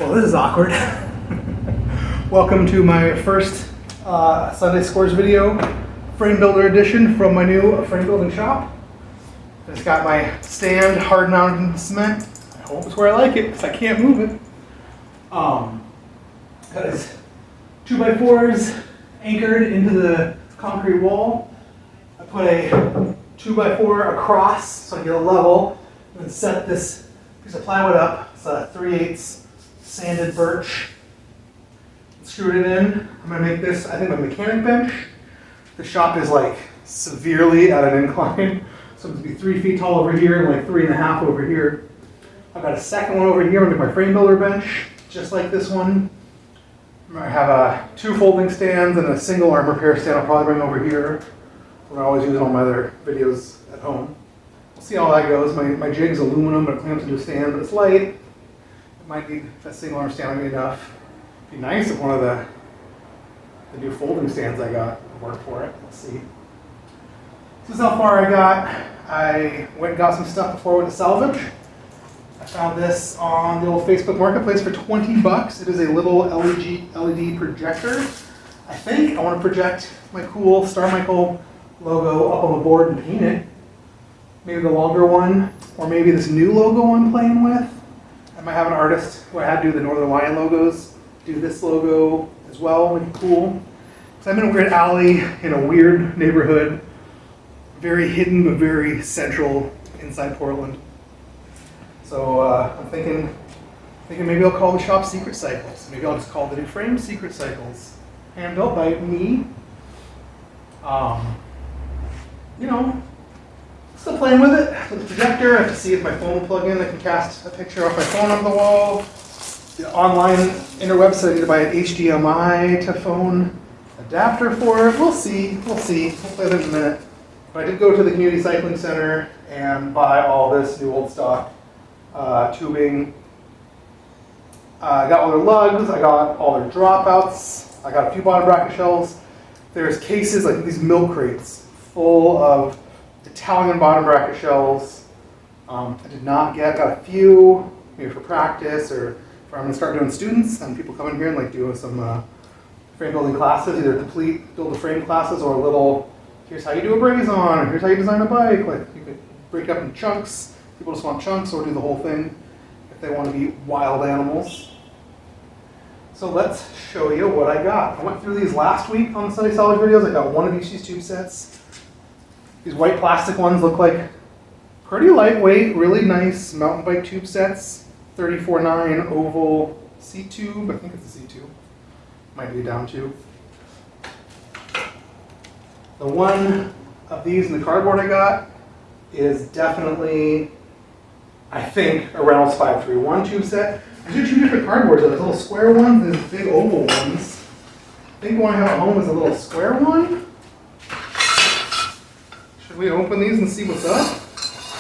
Well, this is awkward. Welcome to my first Sunday Scores video, frame builder edition from my new frame building shop. I just got my stand hard mounted in cement. I hope it's where I like it because I can't move it. Got his 2x4s anchored into the concrete wall. I put a 2x4 across so I get a level, and then set this piece of plywood up. It's a 3/8 sanded birch. Screwed it in. I'm gonna make this, I think, a mechanic bench. The shop is like severely at an incline. So it's gonna be 3 feet tall over here and like 3.5 over here. I've got a second one over here. I'm gonna make my frame builder bench, just like this one. I have 2 folding stands and a single arm repair stand I'll probably bring over here. What I always use in all my other videos at home. We'll see how that goes. My jig's aluminum, but it clamps into a stand, but it's light. It might need, if that single arm stand would be enough. It'd be nice if one of the new folding stands I got would work for it. Let's see. This is how far I got. I went and got some stuff before I went to salvage. I found this on the old Facebook Marketplace for 20 bucks. It is a little LED projector. I think I want to project my cool Star Michael logo up on the board and paint it. Maybe the longer one, or maybe this new logo I'm playing with. I might have an artist who I had do the Northern Lion logos, do this logo as well, would be cool. So I'm in a weird alley in a weird neighborhood, very hidden but very central inside Portland. So I'm thinking maybe I'll call the shop Secret Cycles. Maybe I'll just call the new frame Secret Cycles. Hand built by me. You know, still playing with it. With the projector, I have to see if my phone will plug in. I can cast a picture off my phone on the wall. The online interwebsite, I need to buy an HDMI to phone adapter for it. We'll see. We'll play with it in a minute. But I did go to the community cycling center and buy all this new old stock tubing. I got all their lugs, I got all their dropouts, I got a few bottom bracket shelves. There's cases, like these milk crates, full of Italian bottom bracket shelves. I did not get, got a few, maybe for practice, or if I'm gonna start doing students, and people come in here and like doing some frame building classes, either complete build a frame classes or a little, here's how you do a braze on, or here's how you design a bike. Like you could break it up in chunks. People just want chunks or do the whole thing if they want to be wild animals. So let's show you what I got. I went through these last week on the Sunday Salvage videos. I got one of each of these tube sets. These white plastic ones look like pretty lightweight, really nice mountain bike tube sets. 34.9 oval seat tube. I think it's a seat tube. Might be a down tube. The one of these in the cardboard I got is definitely, I think, a Reynolds 531 tube set. There's 2 different cardboards. There's little square ones and there's big oval ones. I think the one I have at home is a little square one. Should we open these and see what's up?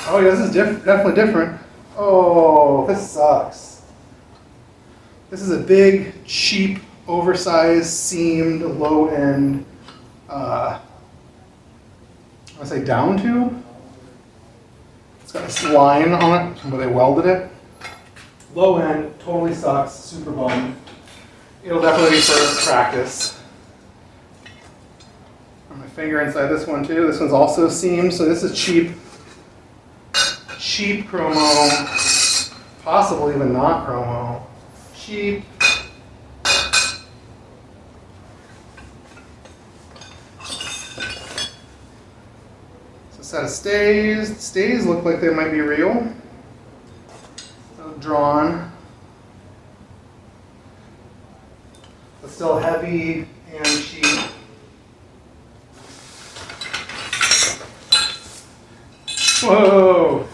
Oh yeah, this is definitely different. Oh, this sucks. This is a big, cheap, oversized, seamed, low-end, I want to say down tube. It's got this line on it where they welded it. Low end, totally sucks, super bummed. It'll definitely be for practice. Put my finger inside this one too. This one's also seamed, so this is cheap chromo, possibly even not chromo. Cheap. Set of stays. The stays look like they might be real. Drawn. But still heavy and cheap. Whoa!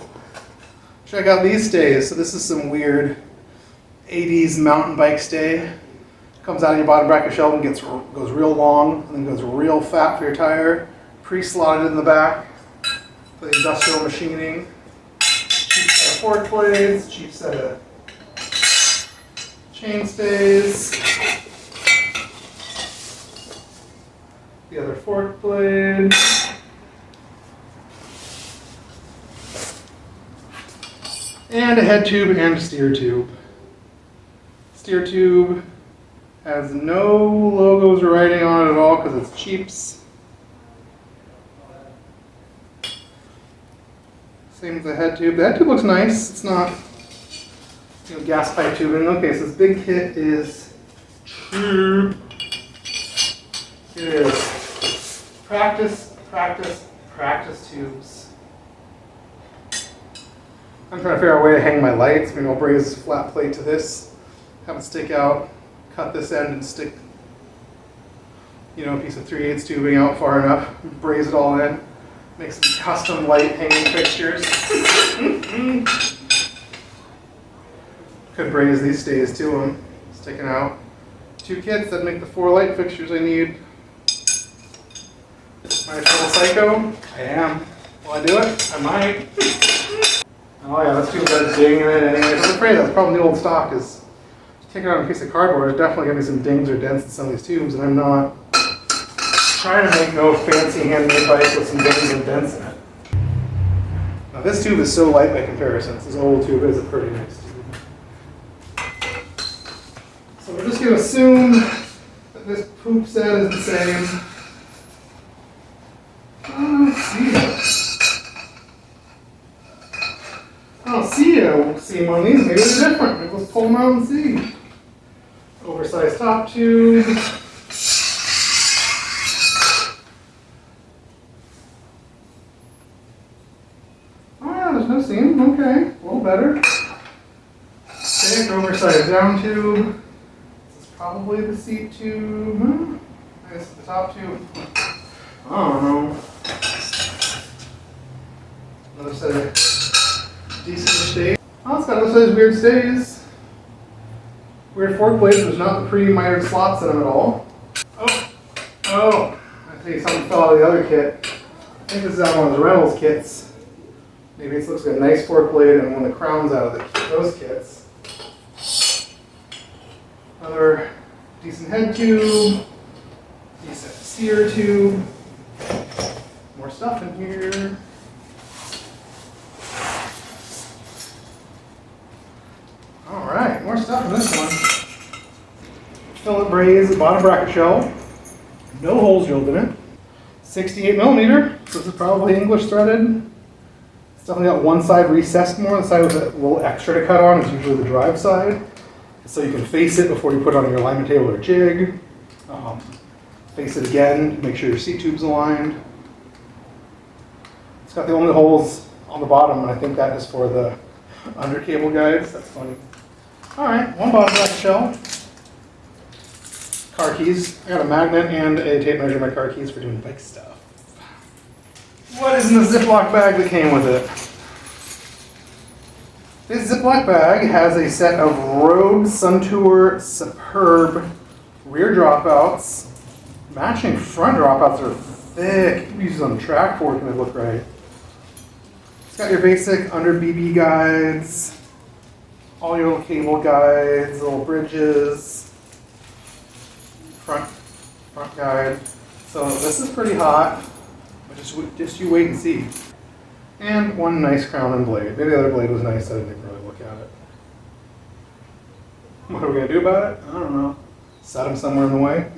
Check out these stays. So this is some weird 80s mountain bike stay. Comes out of your bottom bracket shelf and goes real long, and then goes real fat for your tire. Pre-slotted in the back. For the industrial machining. Cheap set of fork blades, cheap set of chain stays. The other fork blade. And a head tube and a steer tube. steer tube has no logos or writing on it at all because it's cheaps. Same as the head tube. The head tube looks nice. It's not, gas pipe tubing. Okay, so this big kit is tube. It is practice tubes. I'm trying to figure out a way to hang my lights. Maybe I'll braze a flat plate to this, have it stick out, cut this end and stick, a piece of 3/8 tubing out far enough, braze it all in, make some custom light hanging fixtures. Could braze these stays to them, sticking out. 2 kits that make the 4 light fixtures I need. Am I a total psycho? I am. Will I do it? I might. Oh yeah, that's too bad ding in it anyway. I'm afraid that's probably the old stock is taking out a piece of cardboard. There's definitely going to be some dings or dents in some of these tubes, and I'm not trying to make no fancy handmade bike with some dings and dents in it. Now this tube is so light by comparison. This old tube is a pretty nice tube. So we're just going to assume that this poop set is the same. I don't see a seam on these. Maybe they're different. Maybe let's pull them out and see. Oversized top tube. Oh yeah, there's no seam. Okay, a little better. Thick, oversized down tube. This is probably the seat tube. I guess the top tube. I don't know. Another set of decent stays. Oh, it's got those weird stays. Weird fork blades. There's not the pre-mitered slots in them at all. Oh! I think something fell out of the other kit. I think this is out of one of the Reynolds kits. Maybe it looks like a nice fork blade and one of the crowns out of those kits. Another decent head tube. Decent steer tube. More stuff in here. Alright, more stuff in this one. Fillet braze, bottom bracket shell. No holes drilled in it. 68mm, so this is probably English threaded. It's definitely got one side recessed more. The side with a little extra to cut on is usually the drive side. So you can face it before you put it on your alignment table or jig. Face it again, make sure your seat tube's aligned. It's got the only holes on the bottom, and I think that is for the under cable guides. That's funny. Alright, one bottom bracket shell. Car keys. I got a magnet and a tape measure in my car keys for doing bike stuff. What is in the Ziploc bag that came with it? This Ziploc bag has a set of Rogue Suntour Superb rear dropouts. Matching front dropouts are thick. You can use these on the track fork and they look right. It's got your basic under BB guides, all your little cable guides, little bridges, front guide. So this is pretty hot, but just you wait and see. And one nice crown and blade. Maybe the other blade was nice, I didn't really look at it. What are we gonna do about it? I don't know. Set them somewhere in the way.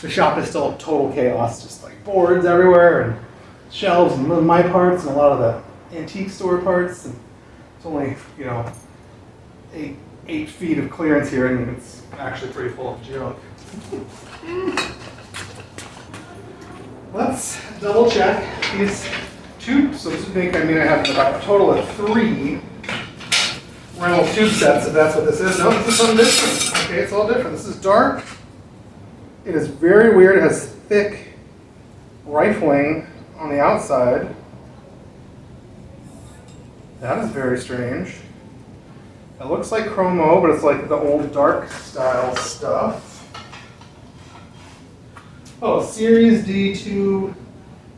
The shop is still total chaos, just like boards everywhere and shelves and my parts and a lot of the antique store parts. And it's only, 8 feet of clearance here, and it's actually pretty full of junk. Let's double check these tubes. So this would make, I have about a total of 3 Reynolds tube sets, if that's what this is. No, this is something different. Okay, it's all different. This is dark. It is very weird. It has thick rifling on the outside. That is very strange. It looks like chromo, but it's like the old dark style stuff. Oh, Series D2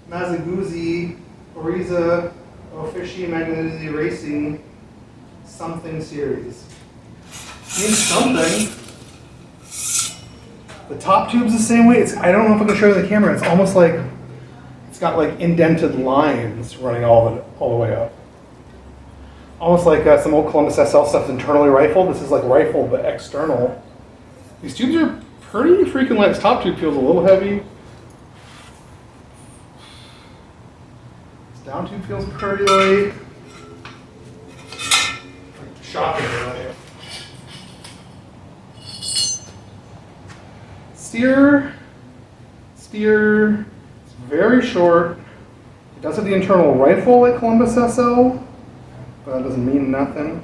Mazaguzi Oriza Offici Magnesi Racing something series. Means something. The top tube's the same way. I don't know if I can show you the camera. It's almost like it's got like indented lines running all the way up. Almost like some old Columbus SL stuff's internally rifled. This is like rifled but external. These tubes are pretty freaking light. This top tube feels a little heavy. This down tube feels pretty light. Shockingly light. Steer. It's very short. It does have the internal rifle like Columbus SL, but that doesn't mean nothing.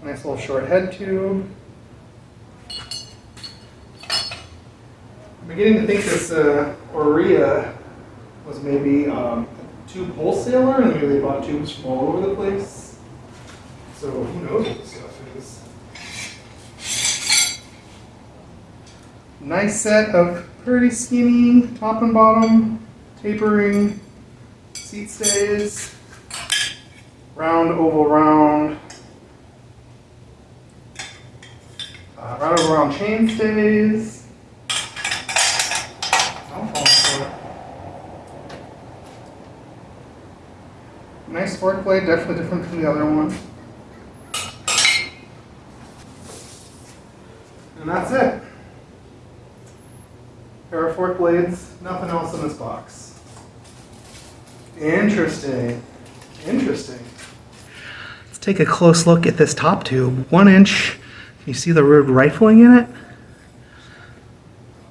Nice little short head tube. I'm beginning to think this Aurea was maybe a tube wholesaler, and maybe they bought tubes from all over the place. So who knows what this stuff is. Nice set of pretty skinny top and bottom, tapering seat stays, round, oval, round, round, oval, round chain stays. Don't fall short. Nice fork blade, definitely different from the other one. And that's it. Pair of fork blades, nothing else in this box. Interesting. Interesting. Let's take a close look at this top tube. 1 inch. Can you see the road rifling in it?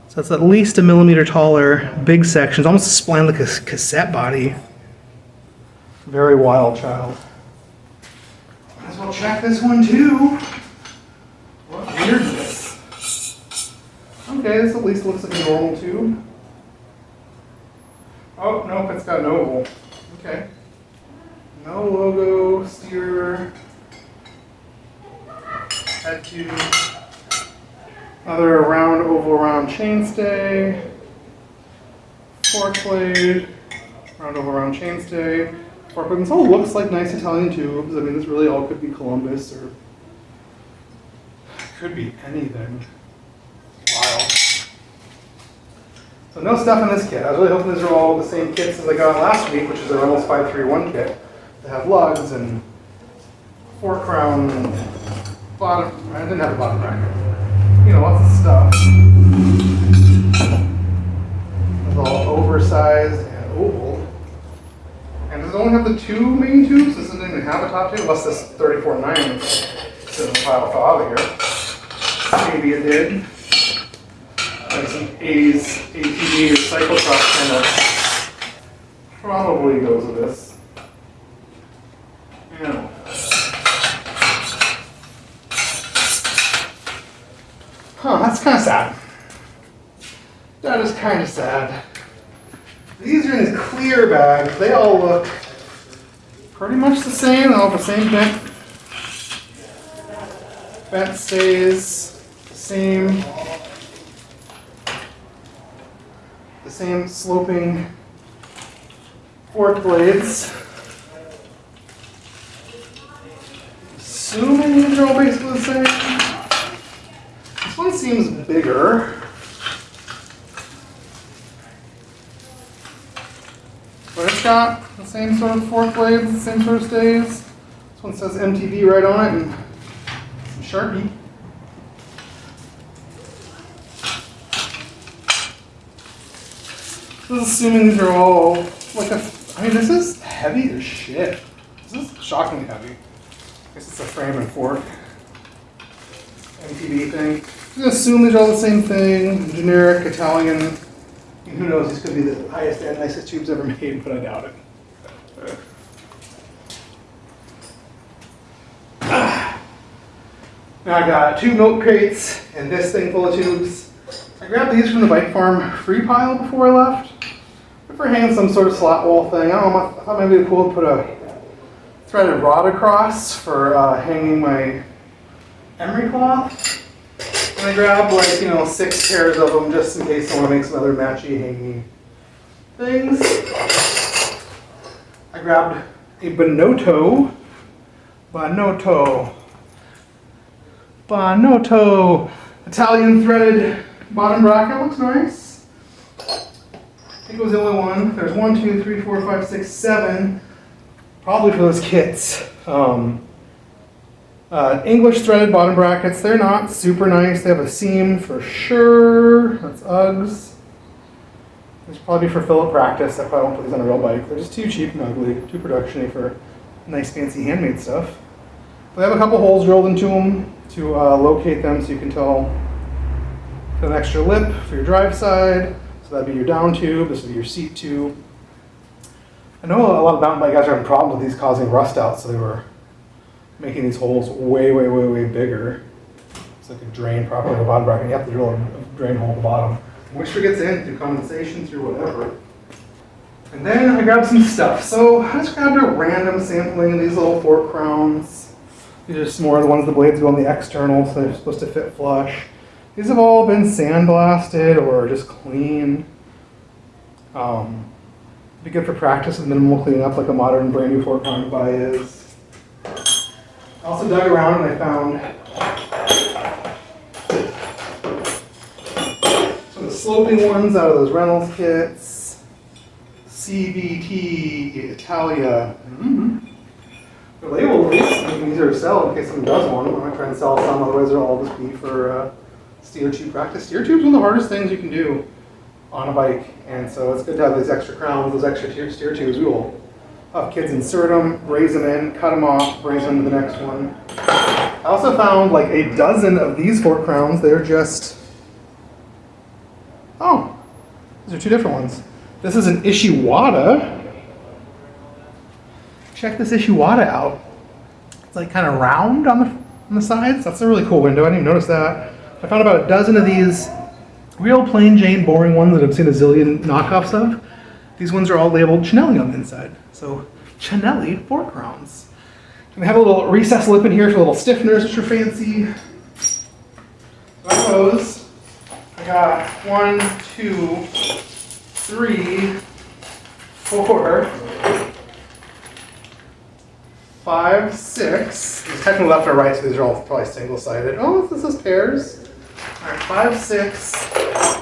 So it's at least a millimeter taller, big sections, almost splined like a cassette body. Very wild child. Might as well check this one too. What weirdness. Okay, this at least looks like a normal tube. Oh, nope, it's got an oval. Okay. No logo, steer, head tube, another round, oval, round chainstay, fork blade, round, oval, round chainstay, fork blade. This all looks like nice Italian tubes. I mean, this really all could be Columbus or could be anything. Wow. So no stuff in this kit. I was really hoping these are all the same kits as I got last week, which is a Reynolds 531 kit. They have lugs and fork crown and bottom. I didn't have a bottom bracket. You know, lots of stuff. It's all oversized and oval. And does it only have the 2 main tubes? This doesn't even have a top tube, unless this 34.9 is in the pile fell out of here. Maybe it did. Like some 80s ATV or cyclocross kind of probably goes with this. Yeah. Huh, that's kind of sad. That is kind of sad. These are in these clear bags. They all look pretty much the same. They all have the same bent stays, the same sloping fork blades. Assuming these are all basically the same. This one seems bigger. But it's got the same sort of fork blades, the same sort of stays. This one says MTV right on it and some Sharpie. This is assuming these are all like I mean, this is heavy as shit. This is shockingly heavy. I guess it's a frame and fork MTV thing. I'm gonna assume these are all the same thing. Generic Italian. Who knows? These could be the highest and nicest tubes ever made, but I doubt it. Now I got 2 milk crates and this thing full of tubes. I grabbed these from the Bike Farm free pile before I left. For hanging some sort of slot wall thing. I don't know, I thought maybe it'd be cool to put a threaded rod across for hanging my emery cloth. And I grabbed like, 6 pairs of them just in case I want to make some other matchy hanging things. I grabbed a Bonotto Italian threaded bottom bracket. Looks nice. I think it was the only one. There's 1, 2, 3, 4, 5, 6, 7 probably for those kits. English threaded bottom brackets, they're not super nice. They have a seam for sure. That's Uggs. These probably for Philip practice. I probably won't put these on a real bike. They're just too cheap and ugly, too production-y for nice fancy handmade stuff. They have a couple holes drilled into them to locate them so you can tell. An extra lip for your drive side. So that'd be your down tube. This would be your seat tube. I know a lot of mountain bike guys are having problems with these causing rust out, so they were making these holes way bigger so they could drain properly in the bottom bracket. You have to drill a drain hole at the bottom. Moisture gets in through condensation, through whatever. And then I grabbed some stuff. So I just grabbed a random sampling of these little fork crowns. These are just more of the ones the blades go on the external, so they're supposed to fit flush. These have all been sandblasted or just clean. Be good for practice with minimal cleanup like a modern brand new fork crown to buy is. I also dug around and I found some of the sloping ones out of those Reynolds kits. CVT Italia. They're labeled, making them easier to sell in case someone does want them. I'm going to try and sell some, otherwise they'll all just be for steer tube practice. Steer tube's one of the hardest things you can do on a bike, and so it's good to have these extra crowns, those extra steer tubes. We will have kids insert them, raise them in, cut them off, raise them to the next one. I also found like a dozen of these fork crowns. They're just, oh, these are two different ones. This is an Ishiwata. Check this Ishiwata out. It's like kind of round on the sides. That's a really cool window. I didn't even notice that. I found about a dozen of these real plain Jane boring ones that I've seen a zillion knockoffs of. These ones are all labeled Chinelli on the inside. So Chinelli fork crowns. And they have a little recessed lip in here for little stiffeners, which are fancy. Got those. I got 1, 2, 3, 4, 5, 6. There's technically left or right, so these are all probably single-sided. Oh, this is pairs. All right, 5, 6,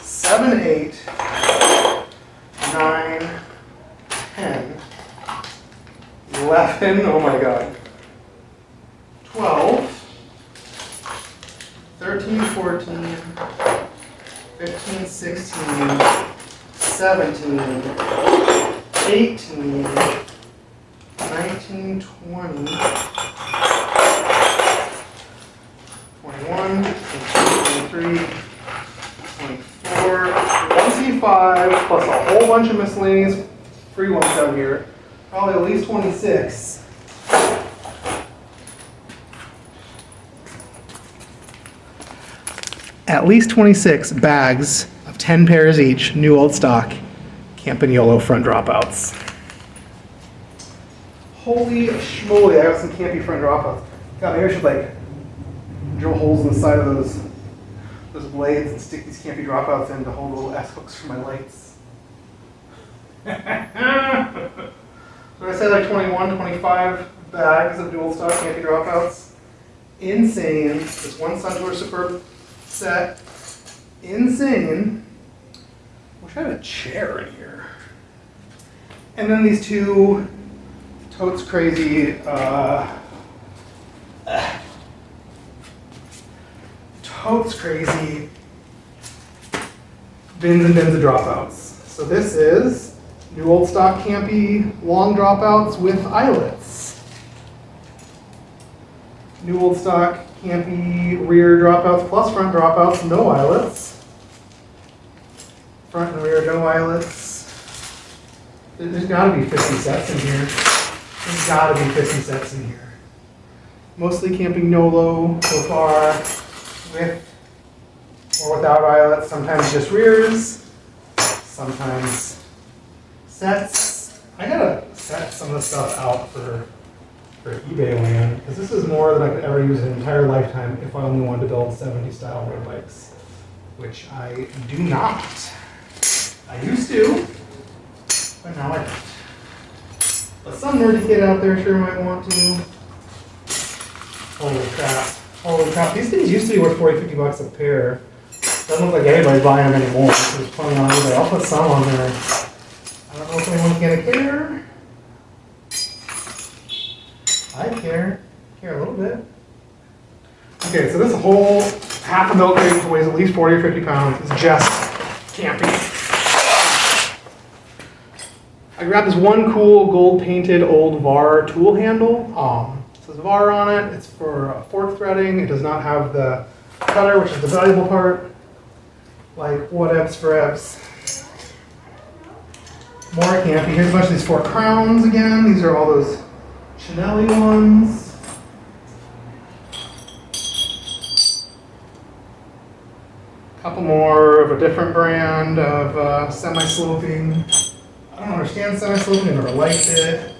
7, 8, 9, 10, 11, oh my god, 12, 13, 14, 15, 16, 17, 18, 19, 20, 21, 22, 23, 24, 25, plus a whole bunch of miscellaneous free ones out here. Probably at least 26. At least 26 bags of 10 pairs each, new old stock, Campagnolo front dropouts. Holy schmoly, I got some campy front dropouts. God, maybe I should like drill holes in the side of those blades and stick these campy dropouts in to hold little S-hooks for my lights. So I said like 21, 25 bags of dual stock campy dropouts. Insane. This one Suntour Superb set. Insane. Wish I had a chair in here. And then these two Totes Crazy Totes Crazy bins and bins of dropouts. So this is new old stock campy long dropouts with eyelets. New old stock campy rear dropouts plus front dropouts, no eyelets. Front and rear, no eyelets. There's gotta be 50 sets in here. There's gotta be 50 sets in here. Mostly Campagnolo so far, with or without eyelets, sometimes just rears, sometimes sets. I gotta set some of the stuff out for eBay land, because this is more than I could ever use in an entire lifetime if I only wanted to build 70 style road bikes, which I do not. I used to, but now I don't. But some nerdy kid out there sure might want to. Holy crap. Holy crap. These things used to be worth 40, 50 bucks a pair. Doesn't look like anybody's buying them anymore. So there's plenty on eBay. I'll put some on there. I don't know if anyone's gonna care. I care a little bit. Okay, so this whole half a milk crate, which weighs at least 40 or 50 pounds, is just camping. I grabbed this one cool gold painted old VAR tool handle. It says VAR on it. It's for fork threading. It does not have the cutter, which is the valuable part. Like whatevs for evs. More campy. Here's a bunch of these 4 crowns again. These are all those Chinelli ones. Couple more of a different brand of semi-sloping. I don't understand semi-sloping, I never liked it.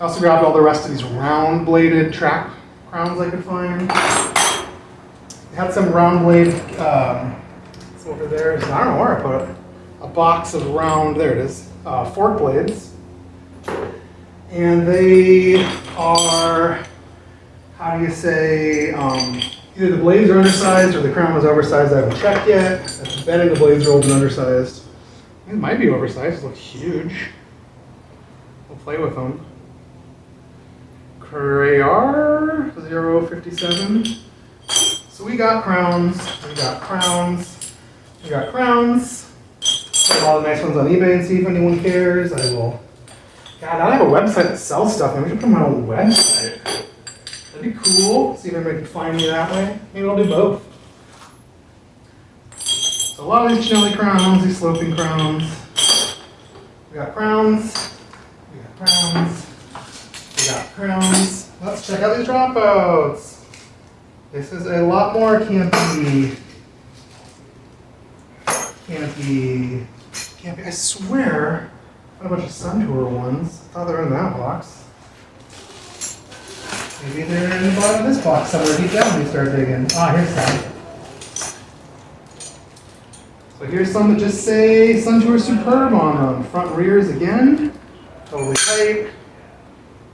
I also grabbed all the rest of these round bladed track crowns I could find. They had some round blade, it's over there, I don't know where I put it. A box of round, there it is, fork blades. And they are, how do you say, either the blades are undersized or the crown was oversized. I haven't checked yet. I'm betting the blades are old and undersized. It might be oversized. It looks huge. We'll play with them. Crayar 057. So we got crowns. We got crowns. We got crowns. Put a lot of nice ones on eBay and see if anyone cares. I will. God, I have a website that sells stuff. Maybe I should put my own website. That'd be cool. See if anybody can find me that way. Maybe I'll do both. So a lot of these Chinelli crowns, these sloping crowns. We got crowns. We got crowns. We got crowns. Let's check out these dropouts. This is a lot more campy. Campy. Campy. I swear, I got a bunch of Sun Tour ones. I thought they were in that box. Maybe they're in the bottom of this box somewhere deep down when you start digging. Ah, here's some. So here's some that just say Sun Tour Superb on them. Front rears again. Totally tight.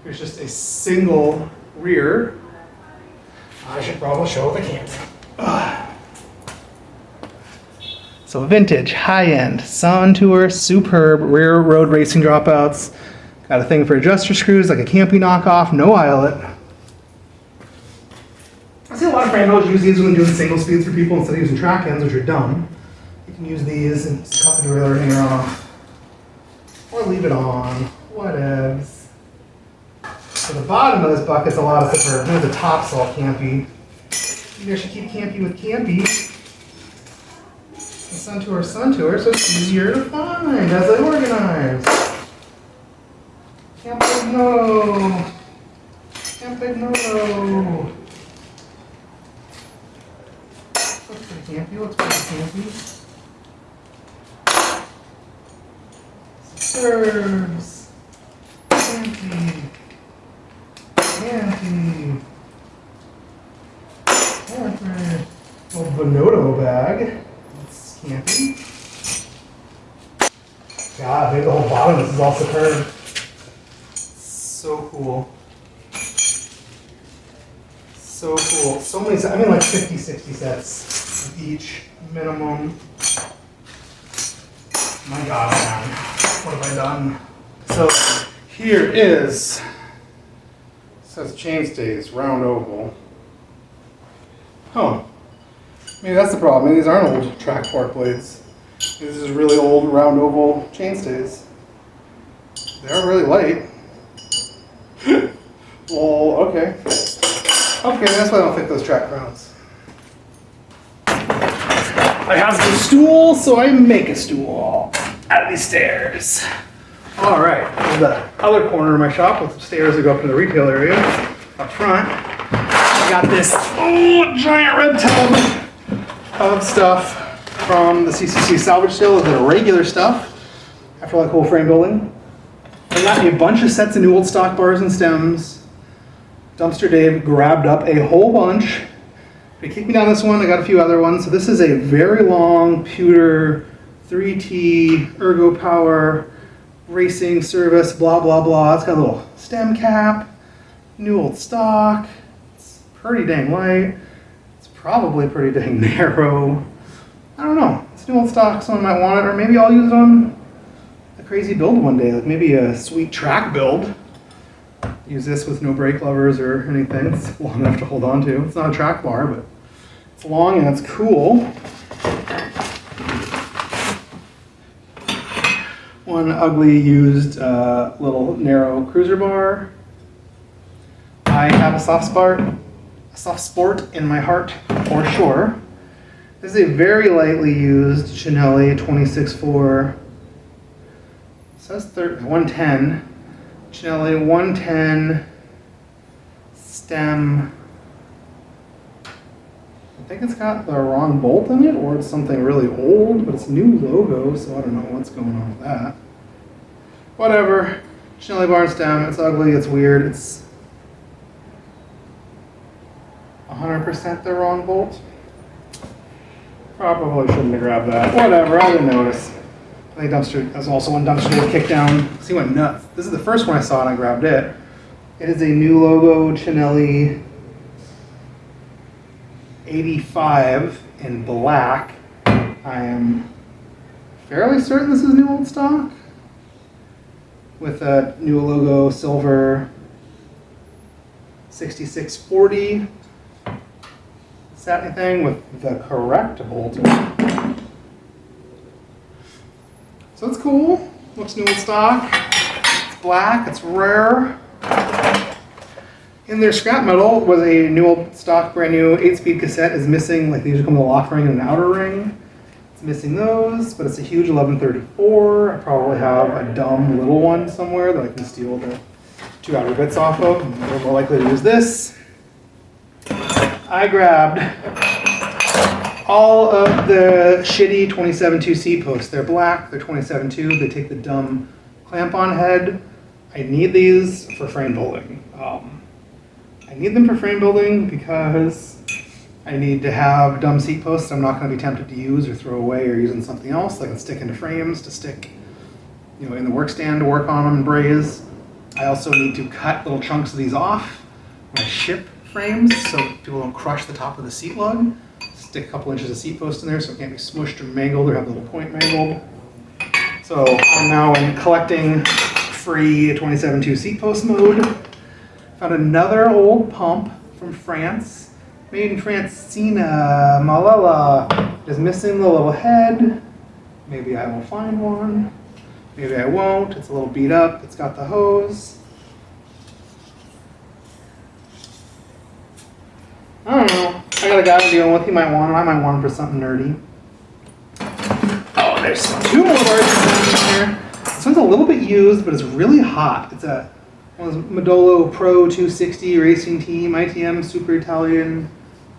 Here's just a single rear. I should probably show the camera. So vintage, high-end, Sun Tour Superb rear road racing dropouts. Got a thing for adjuster screws, like a Campy knockoff, no eyelet. I see a lot of frame builders use these when doing single speeds for people instead of using track ends, which are dumb. You can use these and just cut the derailleur hanger off. Or leave it on. Whatevs. So the bottom of this bucket's a lot of Superb. Maybe the top's all Campy. Maybe I should keep Campy with Campy. Sun Tour, so it's easier to find as I organize. Campy, no. Campy, no. Looks pretty campy, looks pretty campy. Superbs. Campy. Campy. Campy. Little Bonotto bag. That's campy. God, maybe the whole bottom of this is all Superb. So cool. So cool. So many sets. I mean like 50, 60 sets of each minimum. My God, man. What have I done? So here is, it says chainstays, round oval. Huh. Maybe that's the problem. Maybe these aren't old track fork blades. This is really old round oval chainstays. They are really light. Well, okay. Okay, that's why I don't fit those track crowns. I have the stool, so I make a stool out of these stairs. All right, this is the other corner of my shop with some stairs that go up to the retail area. Up front, I got this giant red tub of stuff from the CCC salvage sale. The regular stuff after like whole frame building. I got me a bunch of sets of new old stock bars and stems. Dumpster Dave grabbed up a whole bunch. He kicked me down this one. I got a few other ones. So this is a very long pewter 3T Ergo Power racing service, blah, blah, blah. It's got a little stem cap, new old stock. It's pretty dang light. It's probably pretty dang narrow. I don't know. It's new old stock. Someone might want it, or maybe I'll use it on a crazy build one day, like maybe a sweet track build. Use this with no brake levers or anything. It's long enough to hold on to. It's not a track bar, but it's long and it's cool. One ugly used little narrow cruiser bar. I have a soft sport in my heart for sure. This is a very lightly used Chinelli 26.4. It says 110. Chinelli 110 stem. I think it's got the wrong bolt in it, or it's something really old, but it's a new logo, so I don't know what's going on with that. Whatever. Chinelli bar and stem. It's ugly, it's weird, it's 100% the wrong bolt. Probably shouldn't have grabbed that. Whatever, I didn't notice. I think dumpster, that's also one dumpster did kick down. He went nuts. This is the first one I saw and I grabbed it. It is a new logo Chinelli 85 in black. I am fairly certain this is new old stock. With a new logo silver 6640 satin thing with the correct bolt in it. So it's cool. Looks new old stock. It's black. It's rare. In their scrap metal was a new old stock, brand new 8-speed cassette. Is missing, like they usually come with a lock ring and an outer ring. It's missing those, but it's a huge 1134. I probably have a dumb little one somewhere that I can steal the 2 outer bits off of. They're more likely to use this. I grabbed all of the shitty 27.2 seat posts. They're black, they're 27.2, they take the dumb clamp-on head. I need these for frame building. I need them for frame building because I need to have dumb seat posts I'm not going to be tempted to use or throw away or use in something else that I can stick into frames to stick, you know, in the work stand to work on them and braze. I also need to cut little chunks of these off when I ship frames so people don't crush the top of the seat lug. Stick a couple inches of seat post in there so it can't be smushed or mangled or have the little point mangled. So I'm now in collecting free 27.2 seat post mode. Found another old pump from France, made in Francina, Malala. It is missing the little head. Maybe I will find one. Maybe I won't. It's a little beat up. It's got the hose. I don't know. I got a guy I'm dealing with. He might want it. I might want him for something nerdy. Oh, there's 2 more bars in here. This one's a little bit used, but it's really hot. It's a one of those Modolo Pro 260 Racing Team ITM Super Italian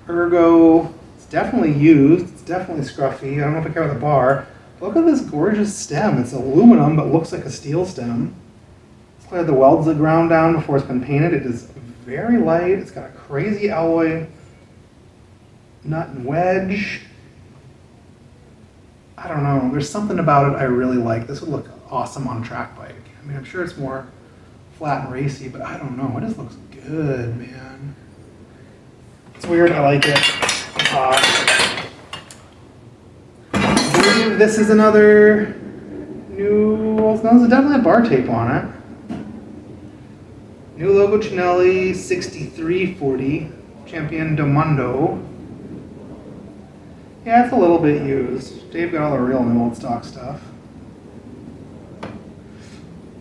Ergo. It's definitely used. It's definitely scruffy. I don't know if I care about the bar. Look at this gorgeous stem. It's aluminum, but looks like a steel stem. It's clear the welds are ground down before it's been painted. It is very light. It's got a crazy alloy nut and wedge. I don't know. There's something about it I really like. This would look awesome on a track bike. I mean, I'm sure it's more flat and racy, but I don't know. It just looks good, man. It's weird. I like it. I believe this is another new. Well, there's definitely a bar tape on it. New logo Chinelli 6340 Champion del Mundo. Yeah, it's a little bit used. Dave got all the real new old stock stuff.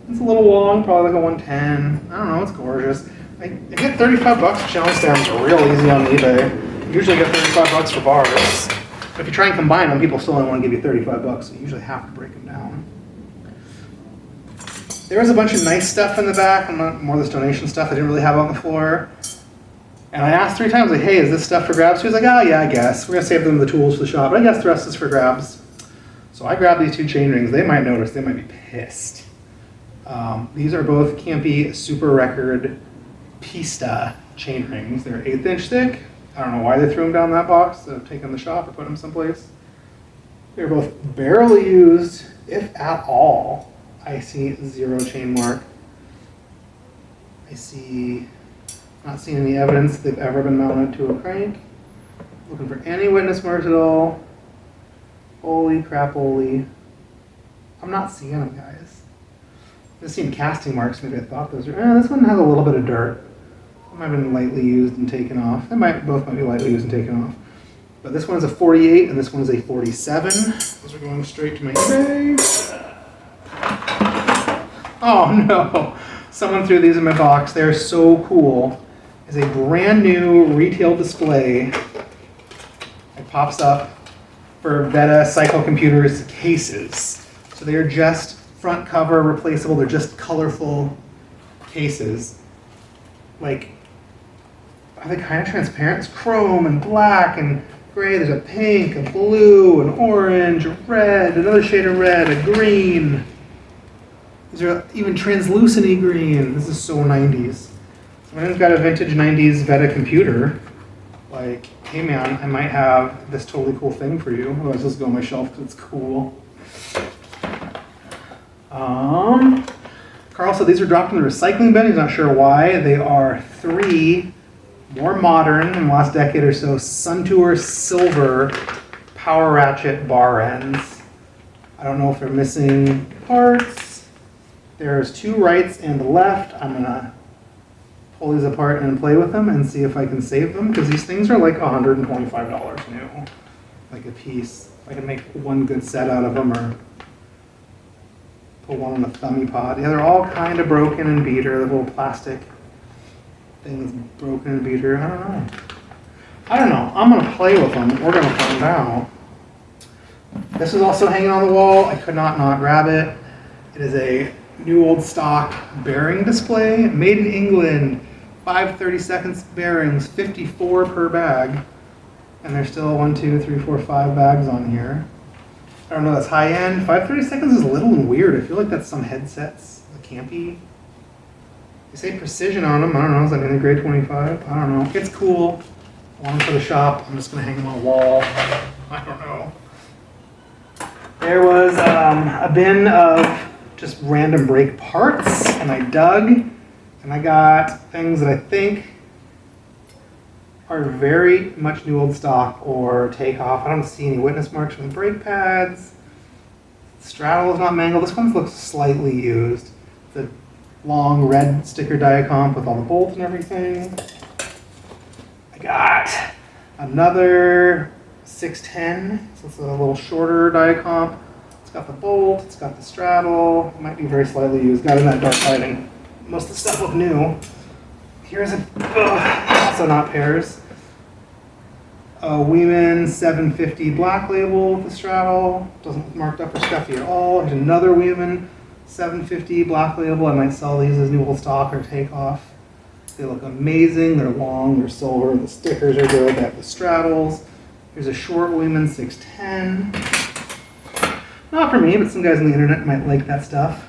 It's a little long, probably like a 110. I don't know, it's gorgeous. I get 35 bucks for channel stems real easy on eBay. You usually get 35 bucks for bars. But if you try and combine them, people still only want to give you 35 bucks, so you usually have to break them down. There was a bunch of nice stuff in the back, more of this donation stuff I didn't really have on the floor. And I asked 3 times, like, hey, is this stuff for grabs? He was like, oh yeah, I guess. We're gonna save them the tools for the shop, but I guess the rest is for grabs. So I grabbed these 2 chain rings. They might notice, they might be pissed. These are both Campy Super Record Pista chain rings. They're 1/8 inch thick. I don't know why they threw them down that box, so take them to the shop or put them someplace. They're both barely used, if at all. I see 0 chain mark. I see, not seeing any evidence they've ever been mounted to a crank. Looking for any witness marks at all. Holy crap, holy. I'm not seeing them, guys. Just seen casting marks, maybe I thought those are, this one has a little bit of dirt. It might have been lightly used and taken off. Both might be lightly used and taken off. But this one's a 48 and this one's a 47. Those are going straight to my eBay. Oh no, someone threw these in my box. They're so cool. It's a brand new retail display. It pops up for Veta Cyclecomputers cases. So they are just front cover replaceable. They're just colorful cases. Like, are they kind of transparent? It's chrome and black and gray. There's a pink, a blue, an orange, a red, another shade of red, a green. These are even translucent-y green. This is so 90s. So when I've got a vintage 90s Veta computer, like, hey man, I might have this totally cool thing for you. Otherwise, let's go on my shelf because it's cool. Carl said these are dropped in the recycling bin. He's not sure why. They are 3 more modern in the last decade or so Suntour silver power ratchet bar ends. I don't know if they're missing parts. There's 2 rights and a left. I'm gonna pull these apart and play with them and see if I can save them, because these things are like $125 new, like a piece. I can make one good set out of them or put one on the thummy pod. Yeah, they're all kind of broken and beat, or the little plastic thing is broken and beat. I don't know. I'm gonna play with them. We're gonna find out. This is also hanging on the wall. I could not grab it. It is a new old stock bearing display, made in England, 5/32 bearings, 54 per bag, and there's still 1, 2, 3, 4, 5 bags on here. I don't know, that's high end. 5/32 is a little weird. I feel like that's some headsets, the campy. They say precision on them. I don't know, is that in the grade 25? I don't know. It's cool. I want them for the shop. I'm just gonna hang them on the wall. I don't know. There was a bin of just random brake parts, and I dug, and I got things that I think are very much new old stock or takeoff. I don't see any witness marks from the brake pads. The straddle is not mangled. This one looks slightly used. The long red sticker Diacomp with all the bolts and everything. I got another 610, so it's a little shorter Diacomp. It's got the bolt, it's got the straddle, it might be very slightly used. Got in that dark lighting. Most of the stuff looked new. Here's also not pairs. A Weiman 750 black label with the straddle. Doesn't look marked up or scuffy at all. There's another Weiman 750 black label. I might sell these as new old stock or take off. They look amazing. They're long, they're silver. The stickers are good. They have the straddles. Here's a short Weiman 610. Not for me, but some guys on the internet might like that stuff.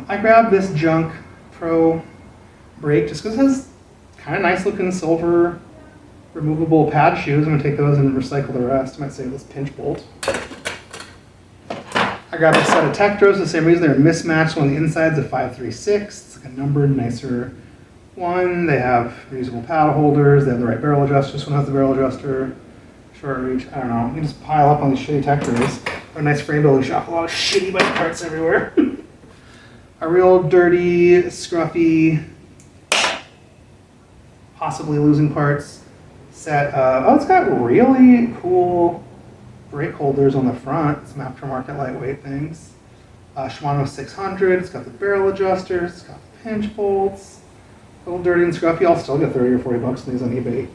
I grabbed this Junk Pro brake just because it has kind of nice looking silver removable pad shoes. I'm going to take those and recycle the rest. I might save this pinch bolt. I grabbed a set of Tektros for the same reason. They're mismatched. One on the inside's a 536. It's like a numbered, nicer one. They have reusable paddle holders. They have the right barrel adjuster. This one has the barrel adjuster. Short reach. I don't know. You can just pile up on these shitty Tektros. Or a nice frame building shop. A lot of shitty bike parts everywhere. A real dirty, scruffy, possibly losing parts set. It's got really cool brake holders on the front. Some aftermarket lightweight things. Shimano 600. It's got the barrel adjusters. It's got the pinch bolts. A little dirty and scruffy. I'll still get 30 or 40 bucks on these on eBay.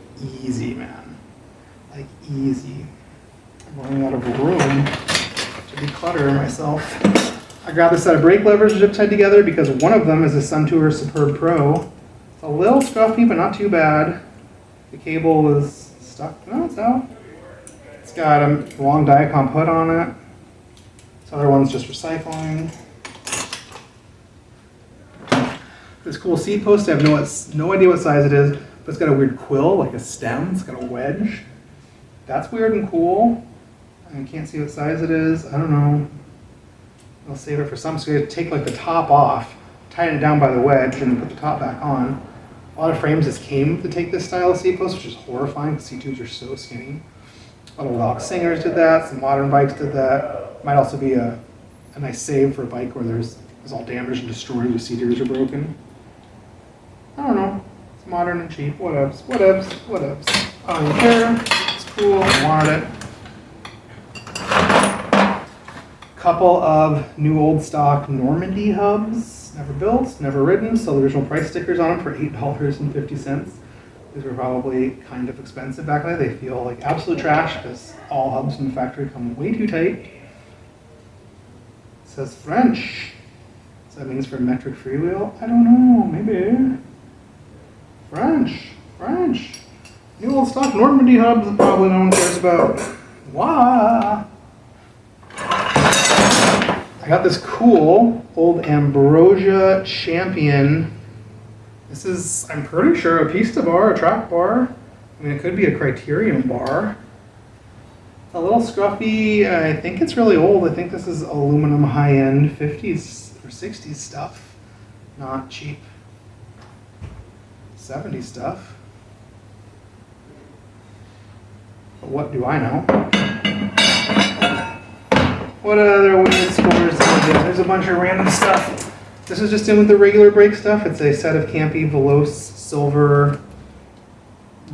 Easy, man. Like, easy. I'm running out of room to declutter myself. I grabbed a set of brake levers zip tied together because one of them is a Suntour Superb Pro. It's a little scruffy, but not too bad. The cable was stuck. No, it's out. It's got a long Diacomp hood on it. This other one's just recycling. This cool seat post, I have no idea what size it is, but it's got a weird quill, like a stem. It's got a wedge. That's weird and cool. I can't see what size it is. I don't know. I'll save it for some. So you have to take like the top off, tighten it down by the wedge, and then put the top back on. A lot of frames just came to take this style of seat post, which is horrifying because C2s are so skinny. A lot of Rock Singers did that. Some modern bikes did that. Might also be a a nice save for a bike where it's all damaged and destroyed, the seat ears are broken. I don't know. It's modern and cheap. Whatevs. I don't even care. It's cool. I wanted it. Couple of new old stock Normandy hubs. Never built, never ridden. Still the original price stickers on them for $8.50. These were probably kind of expensive back then. They feel like absolute trash because all hubs from the factory come way too tight. It says French. So that means for metric freewheel? I don't know, maybe. French. New old stock Normandy hubs that probably no one cares about. Why? I got this cool old Ambrosia Champion. This is, I'm pretty sure, a pista bar, a track bar. I mean, it could be a Criterium bar. It's a little scruffy. I think it's really old. I think this is aluminum high-end 50s or 60s stuff. Not cheap 70s stuff. But what do I know? What other weird scores did I get? There's a bunch of random stuff. This is just in with the regular brake stuff. It's a set of Campy Veloce silver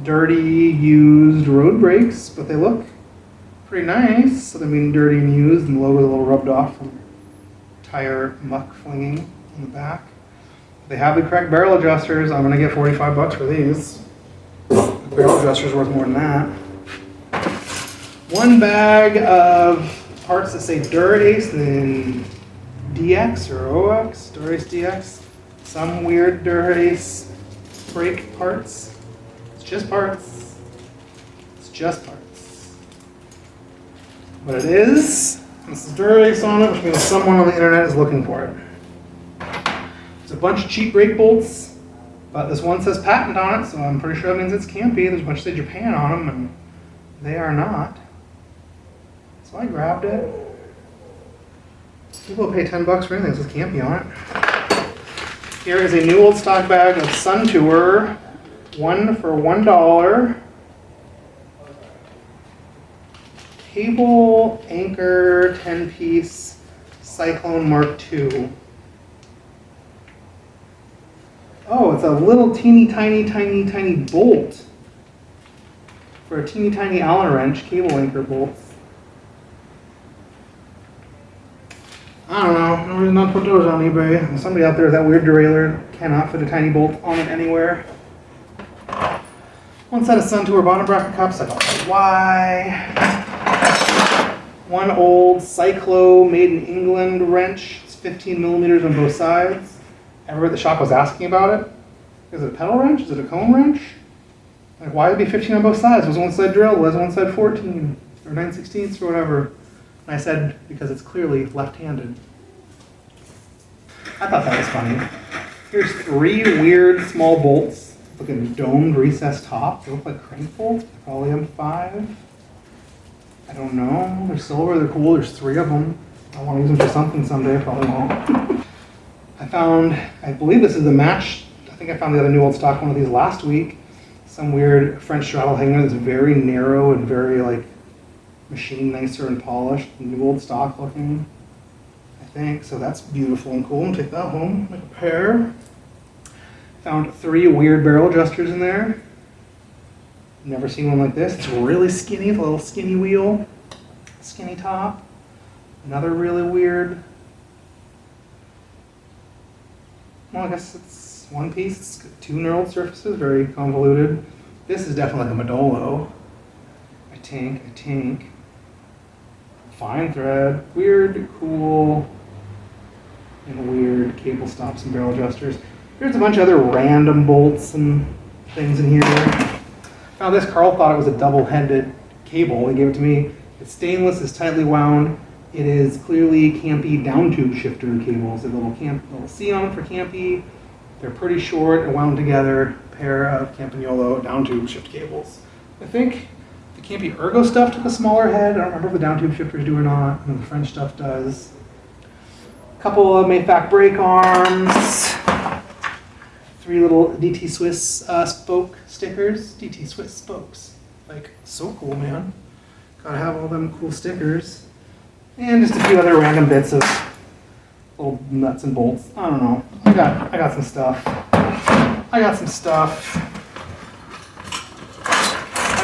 dirty used road brakes, but they look pretty nice. So they're being dirty and used, and the logo's a little rubbed off from tire muck flinging in the back. They have the correct barrel adjusters. I'm gonna get $45 for these. The barrel adjuster's worth more than that. One bag of parts that say Dura-Ace, then DX or OX, Dura-Ace DX. Some weird Dura-Ace brake parts. It's just parts. But it is. This is Dura-Ace on it, which means someone on the internet is looking for it. There's a bunch of cheap brake bolts, but this one says patent on it, so I'm pretty sure that means it's Campy. There's a bunch that say Japan on them, and they are not. So I grabbed it. People pay $10 for anything that says Campy on it. Here is a new old stock bag of Sun Tour, one for $1. Cable Anchor 10-piece Cyclone Mark II. Oh, it's a little teeny tiny bolt for a teeny tiny Allen wrench, cable anchor bolts. I don't know, no reason not to put those on eBay. Somebody out there with that weird derailleur cannot fit a tiny bolt on it anywhere. One set of Sun Tour bottom bracket cups, I don't know why. One old Cyclo made in England wrench. It's 15 millimeters on both sides. Everybody at the shop was asking about it. Is it a pedal wrench? Is it a cone wrench? Like, why would it be 15 on both sides? Was one side drilled? Was one side 14 or 9/16 or whatever? And I said, because it's clearly left-handed. I thought that was funny. Here's 3 weird small bolts with a domed recessed top. They look like crank bolts. They're probably M5. I don't know. They're silver. They're cool. There's 3 of them. I want to use them for something someday. Probably won't. I believe this is the match. I think I found the other new old stock one of these last week. Some weird French straddle hanger that's very narrow and very like machine nicer and polished. New old stock looking, I think. So that's beautiful and cool. I'm gonna take that home, make a pair. Found 3 weird barrel adjusters in there. Never seen one like this. It's really skinny, with a little skinny wheel, skinny top. Another really weird. Well, I guess it's one piece. It's got 2 knurled surfaces, very convoluted. This is definitely like a Modolo. I think. Fine thread. Weird, cool, and weird cable stops and barrel adjusters. There's a bunch of other random bolts and things in here. Now this, Carl thought it was a double-headed cable. He gave it to me. It's stainless, it's tightly wound. It is clearly Campy down tube shifter cables. A little C on it for Campy. They're pretty short and wound together. Pair of Campagnolo down tube shift cables. I think the Campy Ergo stuff took a smaller head. I don't remember if the down tube shifters do or not. And the French stuff does. A couple of Mayfac brake arms. 3 little DT Swiss spoke stickers. DT Swiss spokes. Like, so cool, man. Gotta have all them cool stickers. And just a few other random bits of little nuts and bolts. I don't know. I got some stuff. I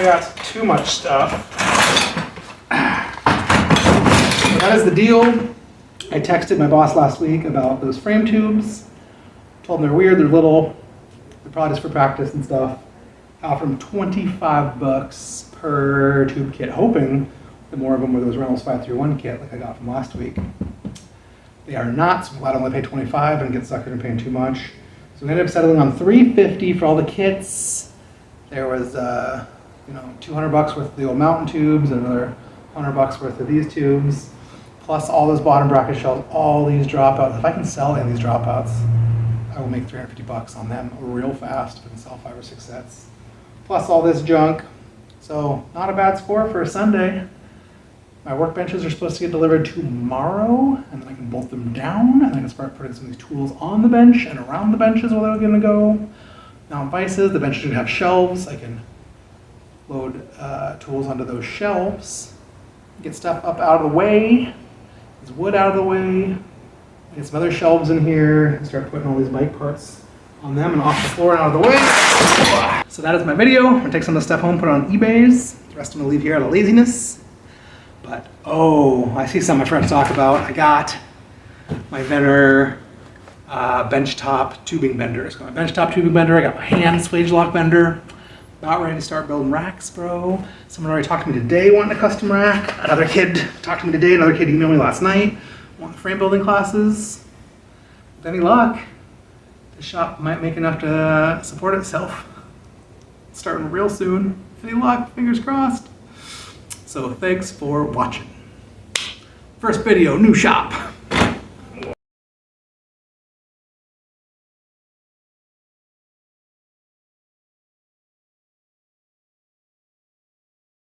got too much stuff. So that is the deal. I texted my boss last week about those frame tubes. Told them they're weird, they're little, they're probably just for practice and stuff. I offered them $25 per tube kit, hoping that more of them were those Reynolds 531 kit like I got from last week. They are not, so I'm glad I only paid $25 and get suckered into paying too much. So we ended up settling on $350 for all the kits. There was, $200 worth of the old mountain tubes, and another $100 worth of these tubes, plus all those bottom bracket shelves, all these dropouts. If I can sell any of these dropouts, I will make $350 on them real fast if I can sell 5 or 6 sets. Plus all this junk. So not a bad score for a Sunday. My workbenches are supposed to get delivered tomorrow, and then I can bolt them down, and I can start putting some of these tools on the bench and around the benches where they're gonna go. Mount vices, the bench should have shelves. I can load tools onto those shelves, get stuff up out of the way, there's wood out of the way, get some other shelves in here, and start putting all these bike parts on them and off the floor and out of the way. So that is my video. I'm gonna take some of the stuff home, put it on eBay's. The rest I'm gonna leave here out of laziness. But, oh, I see some of my friends talk about. I got my Venner benchtop tubing bender. It's got my benchtop tubing bender. I got my hand swage lock bender. About ready to start building racks, bro. Someone already talked to me today wanting a custom rack. Another kid talked to me today. Another kid emailed me last night wanting frame building classes. With any luck, the shop might make enough to support itself. Starting real soon. With any luck, fingers crossed. So thanks for watching. First video, new shop.